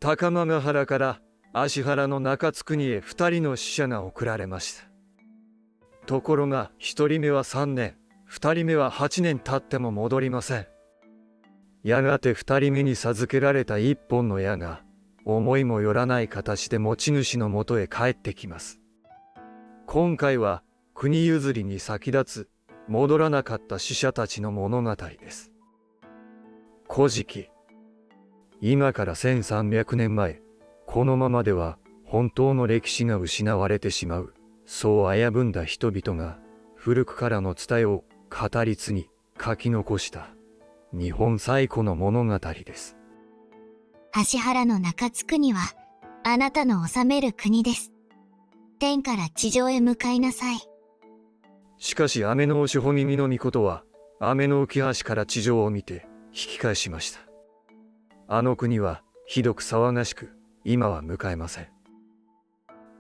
高間ヶ原から芦原の中津国へ2人の使者が送られました。ところが1人目は3年、2人目は8年経っても戻りません。やがて2人目に授けられた1本の矢が思いもよらない形で持ち主のもとへ帰ってきます。今回は国譲りに先立つ戻らなかった使者たちの物語です。古事記。今から1300年前、このままでは本当の歴史が失われてしまう、そう危ぶんだ人々が古くからの伝えを語り継ぎ書き残した日本最古の物語です。芦原の中津国はあなたの治める国です。天から地上へ向かいなさい。しかし雨の押しほ耳の御事は雨の浮橋から地上を見て引き返しました。あの国はひどく騒がしく今は迎えません。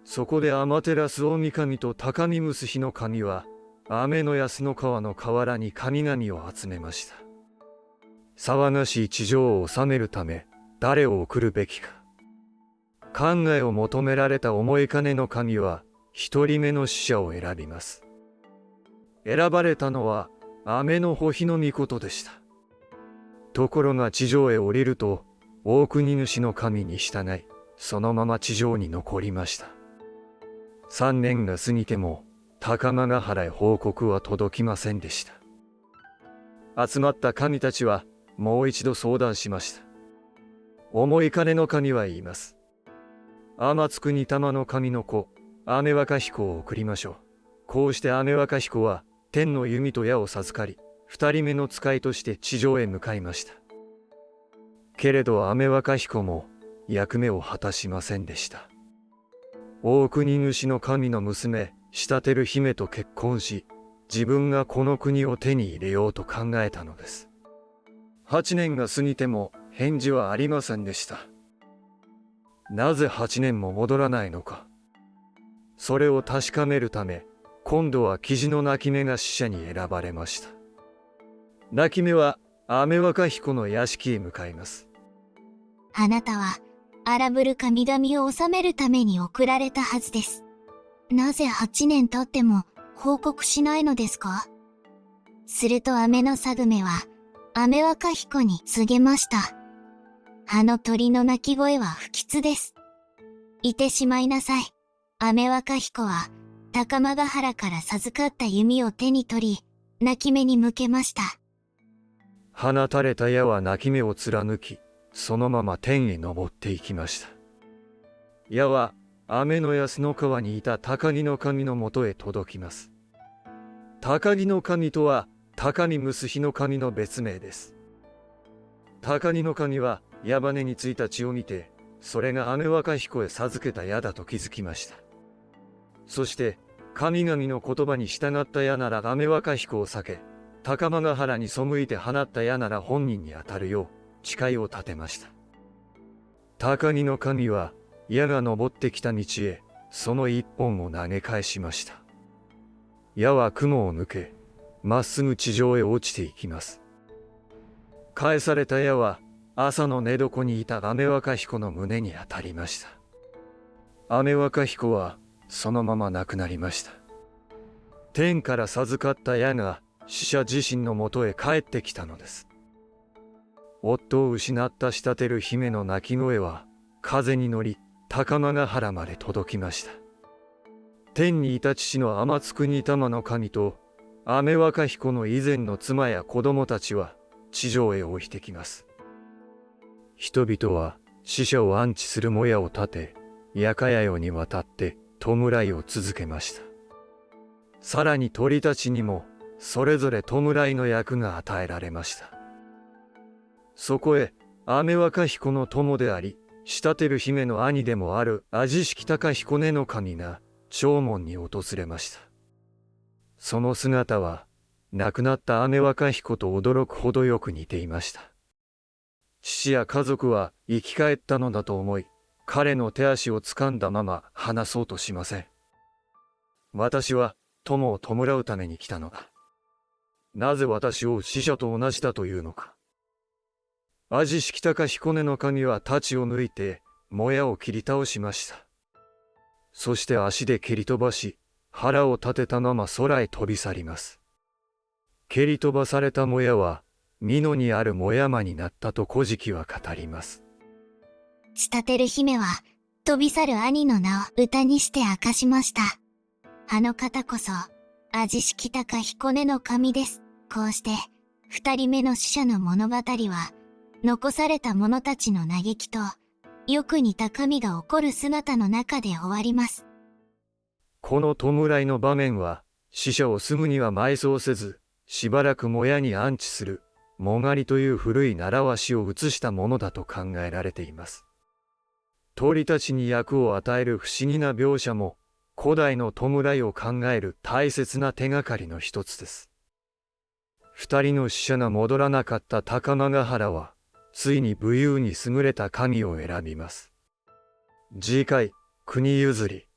そこで天照大神と高見結日の神は雨の安の川の河原に神々を集めました。騒がしい地上を治めるため誰を送るべきか考えを求められた思い金の神は一人目の使者を選びます。選ばれたのは雨の穂日の御事でした。ところが地上へ降りると大国主の神に従いそのまま地上に残りました。3年が過ぎても高間ヶ原へ報告は届きませんでした。集まった神たちはもう一度相談しました。思い金の神は言います。天津国玉の神の子雨若彦を送りましょう。こうして雨若彦は天の弓と矢を授かり2人目の使いとして地上へ向かいました。けれど雨若彦も役目を果たしませんでした。大国主の神の娘仕立る姫と結婚し自分がこの国を手に入れようと考えたのです。8年が過ぎても返事はありませんでした。なぜ8年も戻らないのか。それを確かめるため今度は雉の泣き目が使者に選ばれました。泣き目は雨若彦の屋敷へ向かいます。あなたは荒ぶる神々を治めるために送られたはずです。なぜ8年経っても報告しないのですか。すると雨のさぐめは雨若彦に告げました。あの鳥の鳴き声は不吉です。いてしまいなさい。雨若彦は高間ヶ原から授かった弓を手に取り泣き目に向けました。放たれた矢は泣き目を貫きそのまま天へ昇っていきました。矢は雨の安の川にいた高木の神のもとへ届きます。高木の神とは高見結日の神の別名です。高木の神は矢羽についた血を見てそれが雨若彦へ授けた矢だと気づきました。そして神々の言葉に従った矢なら雨若彦を避け高間ヶ原に背いて放った矢なら本人に当たるよう誓いを立てました。高木の神は矢が登ってきた道へその一本を投げ返しました。矢は雲を抜けまっすぐ地上へ落ちていきます。返された矢は朝の寝床にいた雨若彦の胸に当たりました。雨若彦はそのまま亡くなりました。天から授かった矢が使者自身のもとへ帰ってきたのです。夫を失った仕立てる姫の泣き声は風に乗り高間ヶ原まで届きました。天にいた父の天津国玉の神と雨若彦の以前の妻や子供たちは地上へ降りてきます。人々は死者を安置するもやを立て夜かや夜にわたって弔いを続けました。さらに鳥たちにもそれぞれ弔いの役が与えられました。そこへ雨若彦の友であり仕立てる姫の兄でもある味式高彦根の神が長門に訪れました。その姿は亡くなった雨若彦と驚くほどよく似ていました。父や家族は生き返ったのだと思い彼の手足を掴んだまま離そうとしません。私は友を弔うために来たのだ。なぜ私を死者と同じだというのか。味式高彦根の神は太刀を抜いてもやを切り倒しました。そして足で蹴り飛ばし、腹を立てたまま空へ飛び去ります。蹴り飛ばされたもやは、美濃にあるもや間になったと古事記は語ります。チタテル姫は、飛び去る兄の名を歌にして明かしました。あの方こそ、味しきたか彦根の神です。こうして、二人目の死者の物語は、残された者たちの嘆きと、よく似た神が怒る姿の中で終わります。この弔いの場面は、死者をすぐには埋葬せず、しばらくもやに安置する、もがりという古い習わしを移したものだと考えられています。鳥たちに役を与える不思議な描写も、古代の弔いを考える大切な手がかりの一つです。二人の死者が戻らなかった高間ヶ原は、ついに武勇に優れた神を選びます。次回、国譲り。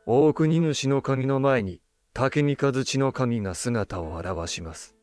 大国主の神の前に、竹三日月の神が姿を現します。